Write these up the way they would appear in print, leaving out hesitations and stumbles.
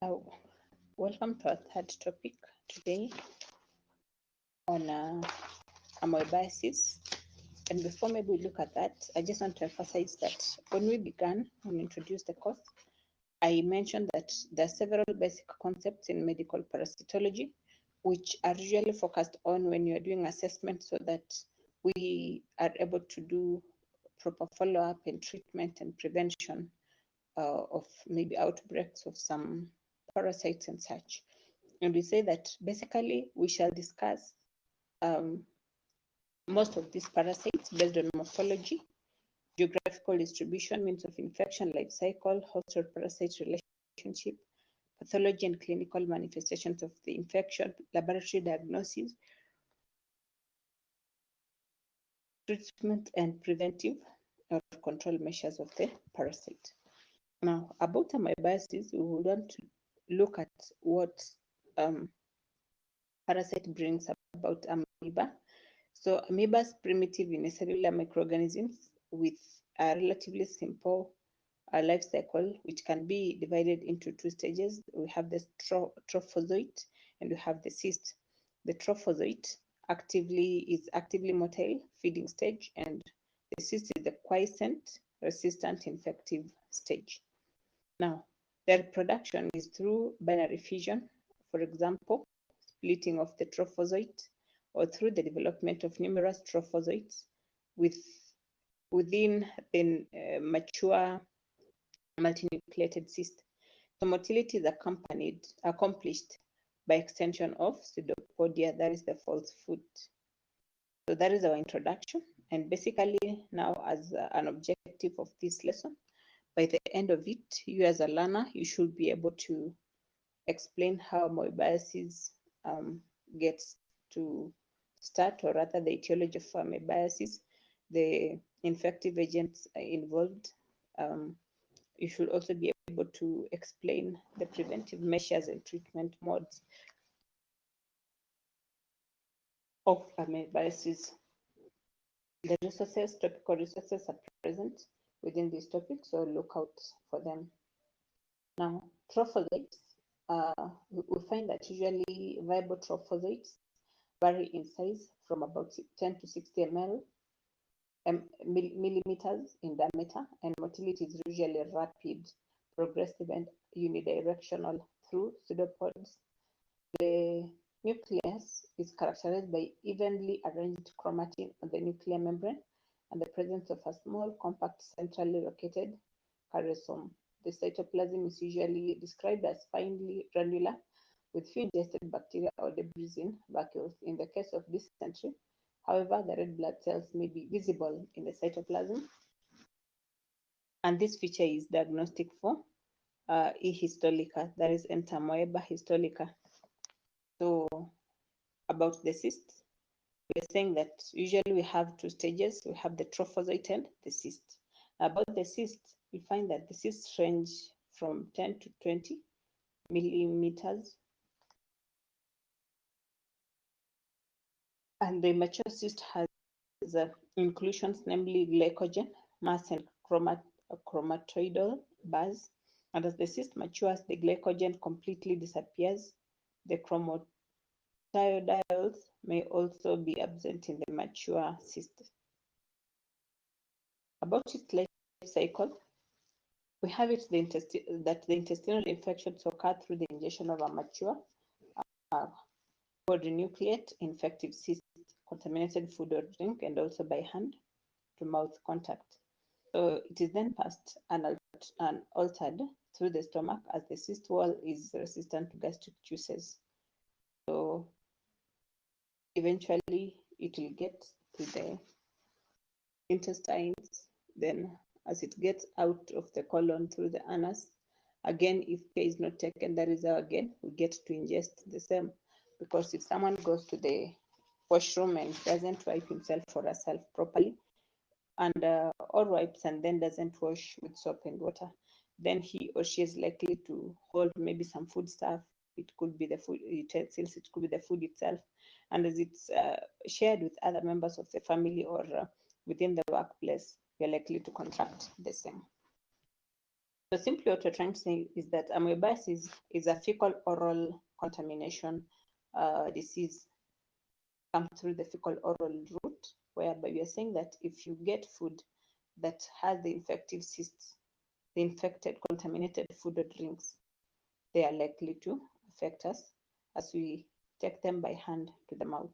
Oh, welcome to our third topic today on amoebiasis. And before maybe we look at that, I just want to emphasize that when we introduced the course, I mentioned that there are several basic concepts in medical parasitology, which are usually focused on when you're doing assessment so that we are able to do proper follow-up and treatment and prevention of maybe outbreaks of some parasites and such. And we say that basically we shall discuss most of these parasites based on morphology, geographical distribution, means of infection, life cycle, host-parasite relationship, pathology and clinical manifestations of the infection, laboratory diagnosis, treatment and preventive or control measures of the parasite. Now, about amoebiasis, we would want to look at what parasite brings about amoeba. So amoebas primitive unicellular microorganisms with a relatively simple life cycle, which can be divided into two stages. We have the trophozoite and we have the cyst. The trophozoite is actively motile feeding stage, and the cyst is the quiescent resistant infective stage. Now, their reproduction is through binary fission, for example, splitting of the trophozoite, or through the development of numerous trophozoites within the mature multinucleated cyst. So motility is accomplished by extension of pseudopodia, that is the false foot. So that is our introduction. And basically now, as an objective of this lesson, by the end of it, you as a learner, you should be able to explain how amoebiasis gets to start, or rather the etiology of amoebiasis, the infective agents involved. You should also be able to explain the preventive measures and treatment modes of amoebiasis. The resources, topical resources, are present within this topic, so look out for them. Now, trophozoites, we find that usually viable trophozoites vary in size from about 10 to 60 millimeters in diameter, and motility is usually rapid, progressive, and unidirectional through pseudopods. The nucleus is characterized by evenly arranged chromatin on the nuclear membrane and the presence of a small, compact, centrally located charysome. The cytoplasm is usually described as finely granular with few ingested bacteria or debris in vacuoles. In the case of dysentery, however, the red blood cells may be visible in the cytoplasm, and this feature is diagnostic for E. histolica, that is Entamoeba histolica. So about the cysts, we're saying that usually we have two stages. We have the trophozoite and the cyst. About the cyst, we find that the cysts range from 10 to 20 millimeters. And the mature cyst has inclusions, namely glycogen, mass, and chromatoidal bars. And as the cyst matures, the glycogen completely disappears. The chromatoidals may also be absent in the mature cyst. About its life cycle, we have it that the intestinal infections occur through the ingestion of a mature polynucleate infective cyst, contaminated food or drink, and also by hand to mouth contact. So it is then passed and altered through the stomach, as the cyst wall is resistant to gastric juices. So eventually it will get to the intestines. Then as it gets out of the colon through the anus, again, if care is not taken, that is how again we get to ingest the same. Because if someone goes to the washroom and doesn't wipe himself or herself properly, and or wipes and then doesn't wash with soap and water, then he or she is likely to hold maybe some food stuff. It could be the food utensils, it could be the food itself, and as it's shared with other members of the family or within the workplace, you're likely to contract the same. So simply what we're trying to say is that amoebiasis is a fecal oral contamination disease come through the fecal oral route, whereby we are saying that if you get food that has the infective cysts, the infected contaminated food or drinks, they are likely to affect us as we take them by hand to the mouth.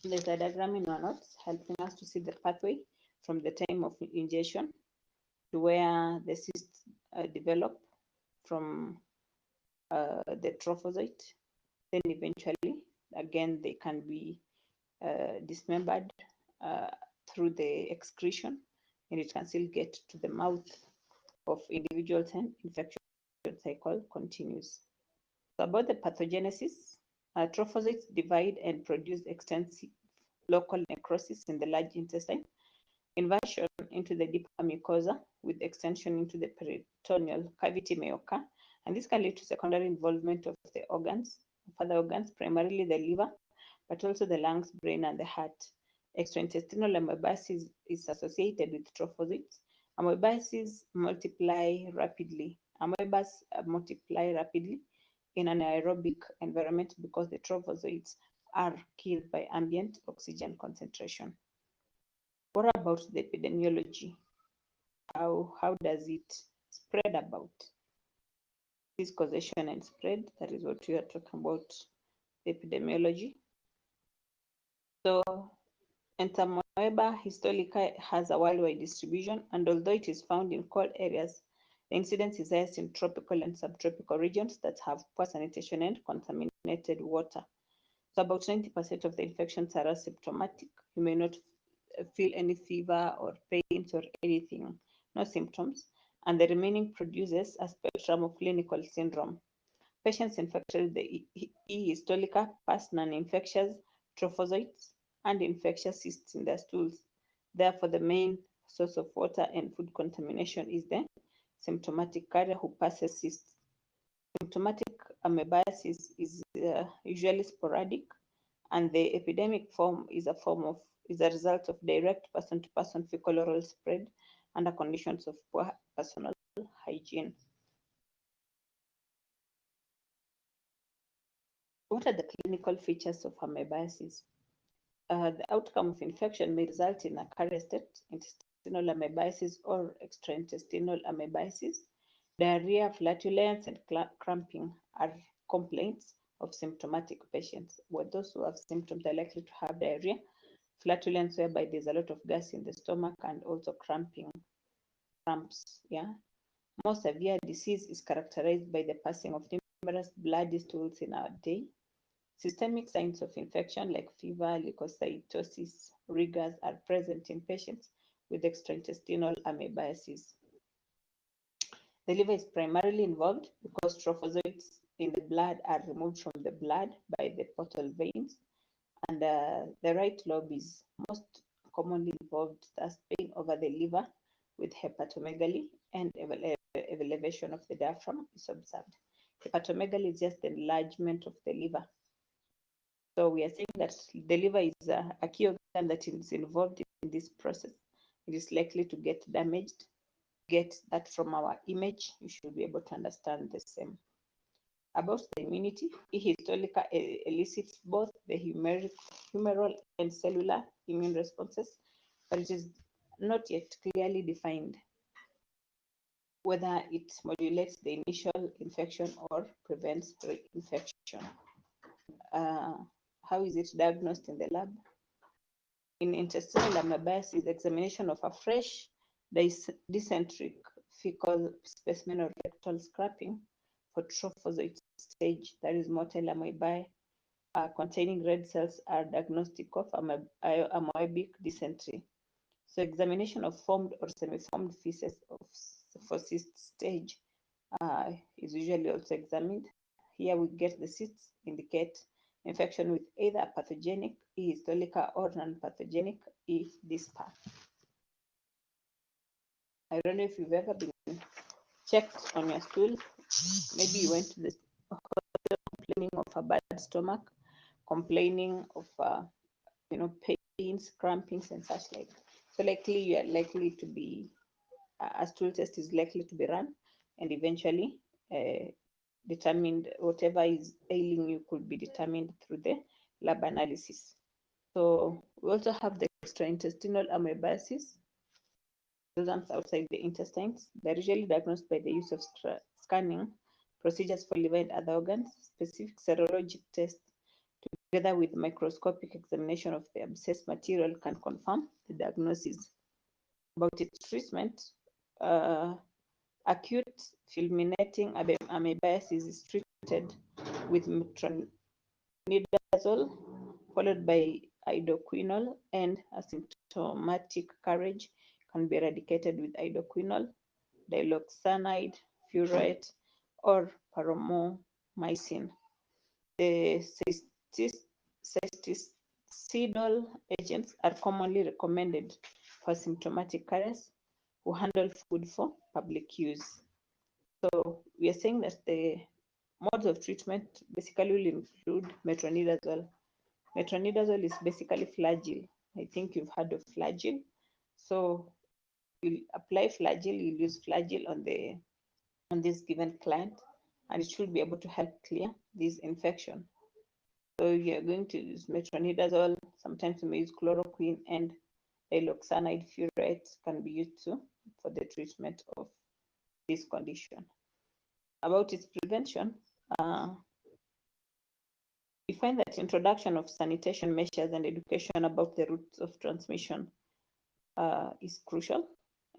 There's a diagram in our notes helping us to see the pathway from the time of ingestion to where the cysts develop from the trophozoite. Then eventually, again, they can be dismembered through the excretion, and it can still get to the mouth of individuals, and infection cycle continues. So about the pathogenesis, trophozoites divide and produce extensive local necrosis in the large intestine, inversion into the deeper mucosa with extension into the peritoneal cavity may occur, and this can lead to secondary involvement of the organs, of other organs, primarily the liver, but also the lungs, brain, and the heart. Extraintestinal amoebiasis is associated with trophozoites. Amoebiasis multiply rapidly. Amoebas multiply rapidly in an aerobic environment because the trophozoites are killed by ambient oxygen concentration. What about the epidemiology? How does it spread about? This causation and spread, that is what we are talking about, the epidemiology. So Entamoeba histolytica has a worldwide distribution, and although it is found in cold areas, the incidence is highest in tropical and subtropical regions that have poor sanitation and contaminated water. So about 90% of the infections are asymptomatic. You may not feel any fever or pains or anything, no symptoms, and the remaining produces a spectrum of clinical syndrome. Patients infected with the E. histolytica pass non-infectious trophozoites and infectious cysts in their stools. Therefore, the main source of water and food contamination is the symptomatic carrier who passes cysts. Symptomatic amoebiasis is usually sporadic, and the epidemic form is a result of direct person-to-person fecal oral spread under conditions of poor personal hygiene. What are the clinical features of amoebiasis? The outcome of infection may result in a carrier state, intestinal amoebiasis or extraintestinal amoebiasis. Diarrhea, flatulence, and cramping are complaints of symptomatic patients. Where those who have symptoms are likely to have diarrhea, flatulence, whereby there's a lot of gas in the stomach, and also cramps. Yeah. More severe disease is characterized by the passing of numerous bloody stools in a day. Systemic signs of infection like fever, leukocytosis, rigors are present in patients with extraintestinal amoebiasis. The liver is primarily involved because trophozoites in the blood are removed from the blood by the portal veins, and the right lobe is most commonly involved, thus pain over the liver with hepatomegaly, and elevation of the diaphragm is observed. Hepatomegaly is just the enlargement of the liver. So we are saying that the liver is a key organ that is involved in this process. It is likely to get damaged. Get that from our image, you should be able to understand the same. About the immunity, E. histolytica elicits both the humoral and cellular immune responses, but it is not yet clearly defined whether it modulates the initial infection or prevents reinfection. How is it diagnosed in the lab? In intestinal amoebiasis, examination of a fresh dysenteric fecal specimen or rectal scraping for trophozoite stage, that is motile amoebae, containing red cells are diagnostic of amoebic dysentery. So examination of formed or semi-formed feces for cyst stage is usually also examined. Here we get the cysts indicate infection with either pathogenic E. histolytica or non-pathogenic E. disper. I don't know if you've ever been checked on your stool. Maybe you went to the hospital complaining of a bad stomach, complaining of pains, crampings, and such like. So likely you are likely to be a stool test is likely to be run, and eventually determined whatever is ailing you could be determined through the lab analysis. So we also have the extraintestinal amoebiasis. Those ones outside the intestines. They're usually diagnosed by the use of scanning procedures for liver and other organs. Specific serologic tests together with microscopic examination of the abscess material can confirm the diagnosis. About its treatment, acute fulminating amoebiasis is treated with metronidazole followed by idoquinol, and asymptomatic carriage can be eradicated with idoquinol, diloxanide, furoate, or paromomycin. The cysticidal agents are commonly recommended for symptomatic carriers who handle food for public use. So we are saying that the modes of treatment basically will include metronidazole. Metronidazole is basically flagyl. I think you've heard of flagyl. So you'll apply flagyl, you'll use flagyl on this given client, and it should be able to help clear this infection. So you're going to use metronidazole. Sometimes you may use chloroquine, and diloxanide furoate can be used too for the treatment of this condition. About its prevention, we find that introduction of sanitation measures and education about the routes of transmission is crucial,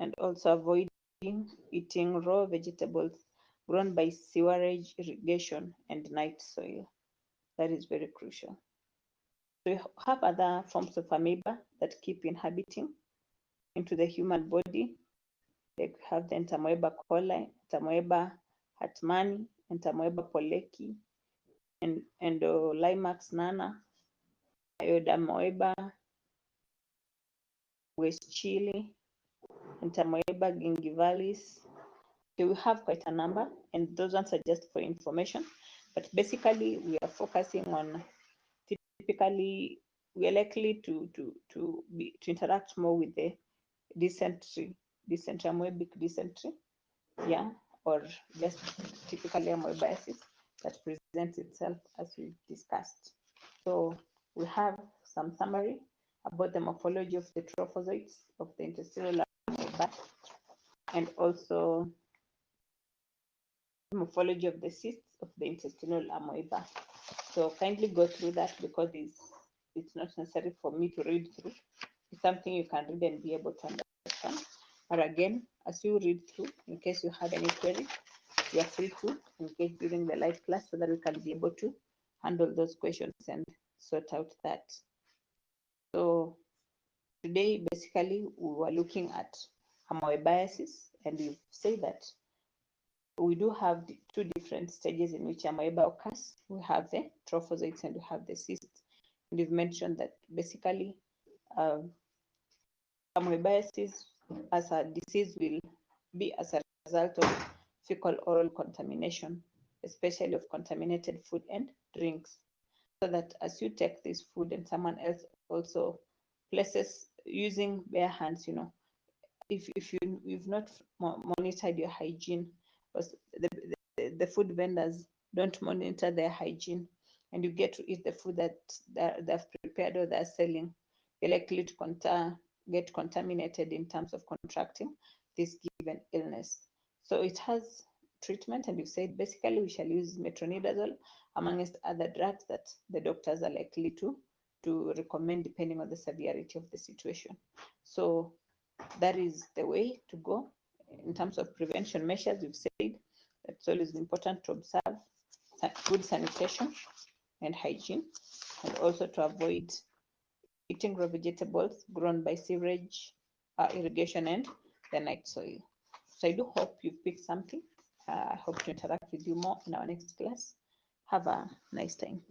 and also avoiding eating raw vegetables grown by sewerage, irrigation, and night soil. That is very crucial. We have other forms of amoeba that keep inhabiting into the human body. They have the Entamoeba coli, Entamoeba hartmanni, Entamoeba pollecki, and Endolimax nana, Iodamoeba westchili, Entamoeba gingivalis. So we have quite a number, and those ones are just for information. But basically, we are focusing on typically we are likely to interact more with the dysentery, amoebic dysentery, yeah, or just typically amoebiasis that presents itself as we discussed. So we have some summary about the morphology of the trophozoites of the intestinal amoeba, and also the morphology of the cysts of the intestinal amoeba. So kindly go through that, because it's not necessary for me to read through. It's something you can read and be able to understand. But again, as you read through, in case you have any queries, you are free to engage during the live class so that we can be able to handle those questions and sort out that. So today, basically, we were looking at amoebiasis, and we've said that we do have two different stages in which amoeba occurs. We have the trophozoites and we have the cysts. And we've mentioned that basically amoebiasis as a disease will be as a result of fecal oral contamination, especially of contaminated food and drinks. So that as you take this food and someone else also places using bare hands, if you've not monitored your hygiene, because the food vendors don't monitor their hygiene, and you get to eat the food that they've prepared or they're selling, you're likely to get contaminated in terms of contracting this given illness. So it has treatment, and you said basically we shall use metronidazole amongst other drugs that the doctors are likely to recommend depending on the severity of the situation. So that is the way to go. In terms of prevention measures, we've said that it's always important to observe good sanitation and hygiene, and also to avoid eating raw vegetables grown by sewage, irrigation, and the night soil. So I do hope you picked something. I hope to interact with you more in our next class. Have a nice time.